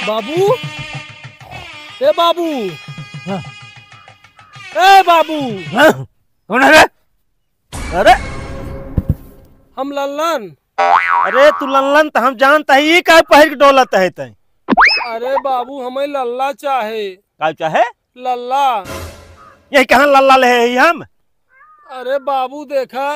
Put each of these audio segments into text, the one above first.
बाबू, ए बाबू, हाँ। ए बाबू, हाँ? कौन है रे? अरे हम लल्लन। अरे तू लल्लन तो हम जानता है, ये काय पहिर के डोलत है तय? अरे बाबू हमें लल्ला चाहे। काय चाहे? लल्ला। यही कहाँ लल्ला ले है हम? अरे बाबू देखा,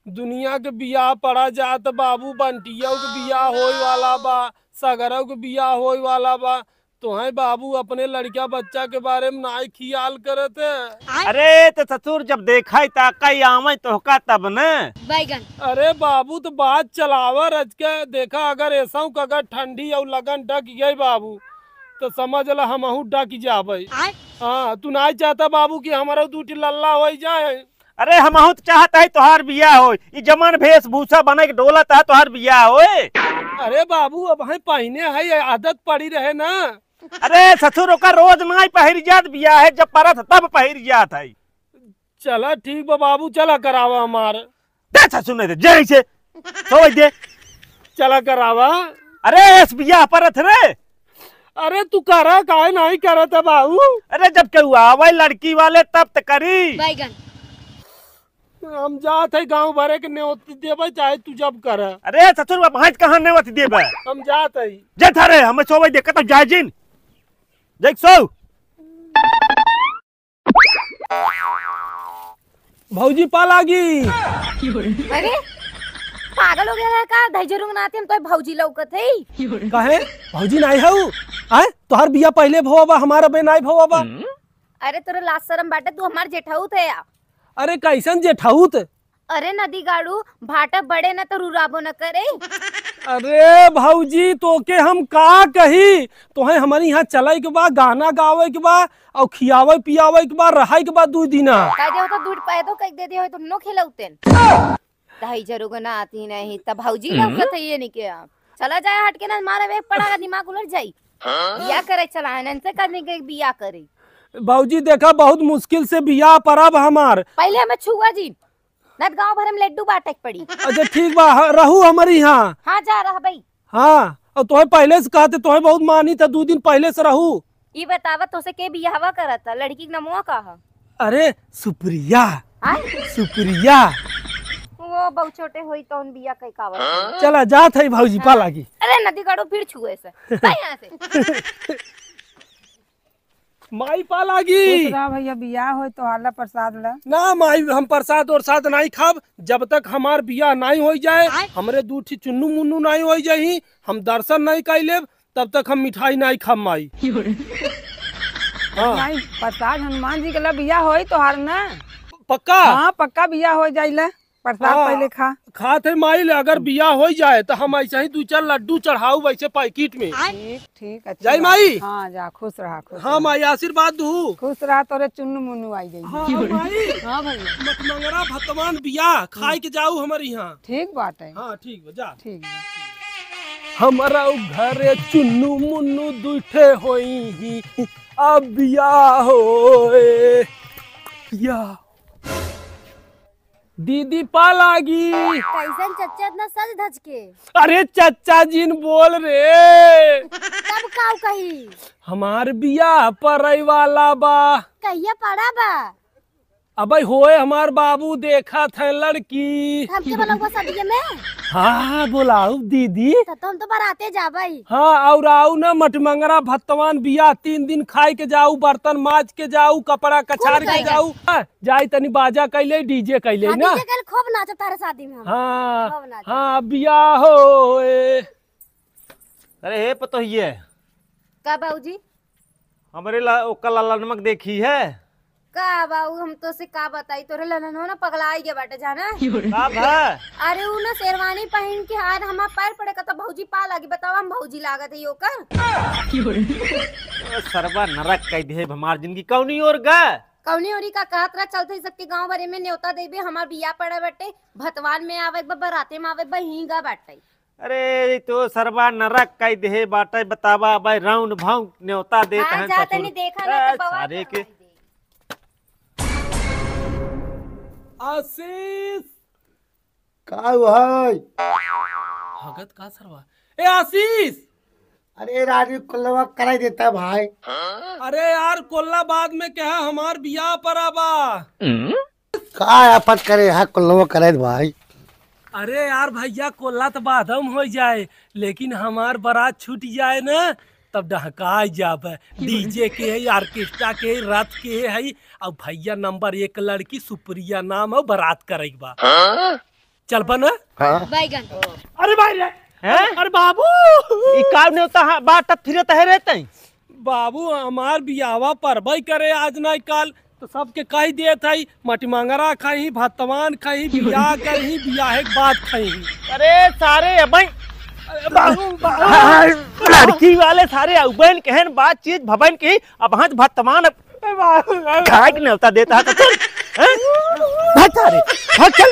दुनिया के बियाह पड़ा जात बाबू, बंटियों के बियाह होए वाला बा, सगरों के बियाह होए वाला बा। तो है बाबू अपने लड़का बच्चा के बारे में नाई ख्याल करते। अरे तो ससुर जब देखा ताकई आवे तोहका तब न। बैगन। अरे बाबू तो बात चलावा रज के देखा, अगर ऐसा अगर ठंडी और लगन डक गई बाबू तो समझ ला हमहू डक जाबे। हाँ तू नहीं चाहता बाबू कि हमारा दूटी लल्ला हो जाए? अरे हमहू तो चाहता है तोहार बियाह हो, ये जमन वेशभूषा बने के डोलत है तोहार बियाह होए। अरे बाबू अब है पहने है, आदत पड़ी रहे ना। अरे ससुर का रोज नहीं पहिर जात बियाह है, जब परत तब पहिर जात है। चला ठीक बा बाबू, चला करावा हमार। दे ससुर नहीं दे जय से तो दे। चला करावा। अरे इस बियाह परत रे। अरे तू करा काहे नहीं करत है बाबू? अरे जब केहू आवे लड़की वाले तब तो करी। बैगन। हम जात है गांव भरे के न्योती देवे, चाहे तू जब कर। अरे ससुर भाई कहाँ नेवत देबे? हम जात है। जे थारे हमें सोवे देखत तो जायजिन देख सो। भौजी पा लागी। अरे पागल हो गया है का? धैर्य नाते हम तो भौजी लौकत है। काहे भौजी नहीं हऊ? आए तोहर बिया पहले भवा बा, हमारा बे नहीं भवा बा। अरे तोरे लाज शरम बाटे, तू हमार जेठाऊ थे या? अरे कैसन जेठाऊत? अरे नदी गाड़ू भाटा बड़े न तो रुराबो न करे। अरे भौजी तोके हम का कही, तोहे हमारे यहाँ चले के बाद गाना गावे के बाद और खियावे पियावे के बाद रहे के बाद 2 दिना। का दे हो तो दूध पाए तो कह दे हो तो नो खिलौतेन। धैर्य ना आती नहीं तब भौजी लौकत है ये नहीं के। चला जाए हट के ना, मारे वे पड़ा दिमाग उलट जाई। बिया करे चला है से करने के बिया करे। भौजी देखा बहुत मुश्किल से बियाह परब हमार। पहले हमें छुआ जी नत गांव भर में लड्डू बाटक पड़ी। अच्छा ठीक बा, रहू हमारी यहाँ। हाँ जा रहा भाई। हाँ और तोहे पहले से कहते, तोहे बहुत मानी था, 2 दिन पहले से रहू। ये बतावा तो से के बियाहवा करता लड़की के नमुआ कहा? अरे सुप्रिया। आय? सुप्रिया। वो बहुत छोटे हुई तो उन बिया कई कावत। चला जात है भौजी पा लागी। अरे नदी काटो फिर छुए से यहाँ से। माई पा लागी। भैया बियाह हो तो आला प्रसाद ला। ना माई हम प्रसाद और साथ नहीं खाब जब तक हमार बियाह नहीं हो जाए, हमरे 2 ठी चुन्नू मुन्नू नहीं हो जाही, हम दर्शन नहीं कर लेब, तब तक हम मिठाई नहीं खाब माई। हाँ। नहीं प्रसाद हनुमान जी के ला बियाह हो तो हार ना। पक्का? हाँ पक्का बियाह हो जाइला, प्रसाद हाँ। पहले खा। खात है माई ले, अगर बियाह हो जाए तो हम ऐसे ही 2-4 लड्डू चढ़ाऊ वैसे पैकेट में। ठीक ठीक अच्छी जय बात। माई। हाँ जा खुश रहा खुश हाँ माई आशीर्वाद दू। खुश रहा तोरे चुन्नू मुन्नू आई जाई। हाँ माई। हाँ भैया मटमंगरा भतवान बियाह खाए के जाऊ हमारे यहाँ। ठीक बात है। हाँ ठीक बा जा। ठीक है। हमारा घरे चुन्नू मुन्नू दूठे होई, अब बियाह होए या दीदी पा लागी। कैसन चच्चा इतना सज धज के? अरे चचा जिन बोल रे। तब काऊ कही? हमार बियाह परई वाला बा। कहिया पड़ा बा? अबे होए हमार बाबू देखा थे लड़की। हमके बोला सदिये में? हाँ बोलाऊ दीदी। तो हम तो बाराते जाबई। हाँ और आऊ ना मटमंगरा भतवान बियाह 3 दिन खाए के जाऊ, बर्तन माज के जाऊ, कपड़ा कछार के जाऊ। जाई तनी बाजा कैले डीजे कैले ना। डीजे कल खूब नाचो तारे शादी में हम। हाँ खूब नाचो। हाँ बियाह होए। अरे हे पतोहिए का बाबूजी? हमरे ला ओका लाला नमक देखी है का बाबू हम तो से का बताई, तोरे ललन हो ना पगलाई के बाटे जाना। का भा? अरे उ ना शेरवानी पहन के हार हमार पैर पड़े का तो भौजी पा लागी। बतावा हम भौजी लागत है ओकर। सरबा नरक कह दे हमार जिंदगी कौनी और गा। कौनी ओरी का कहत रहा चलते सबके गांव भरे में न्योता देबे, हमार बिया पड़े बाटे, भतवान में आवे बा, बराते में आवे बा, हींगा बाटे। अरे तो सरबा नरक कह दे बाटे, बतावा भाई राउंड भाव न्योता दे हाँ जा तनी देखा ना तो बवा सारे के। आशीष का भाई भगत का सरवा। ए आशीष अरे राजू कुल्लवा कराई देता है भाई। अरे यार कोल्ला बाद में क्या है, हमार बियाह पड़ा बा। का आफत करे है कुल्लवा कराई दे भाई। अरे यार भैया कोल्ला तो बादम हो जाए, लेकिन हमार बारात छूट जाए ना तब डहका जाबे। डीजे के है, ऑर्केस्ट्रा के, रात के है। अब भैया नंबर 1 लड़की सुप्रिया नाम है, बारात करेगी बा। चल बना। बैगन अरे भाई रे, हैं? अरे बाबू ई काम ने होता बाट फिरत है रहते बाबू हमार बियावा परबई करे आज ना कल, तो सबके कही दे थी मटी मंगरा खाई, भतवान खाई, बियाह कही, बियाह के बाद खाई। अरे सारे अबई बाबू लड़की वाले सारे अबन कहन बात चीज भवन की अब हाथ भतमान खाए के न्योता देता है तो चल हैं? भाग सारे भाग चल।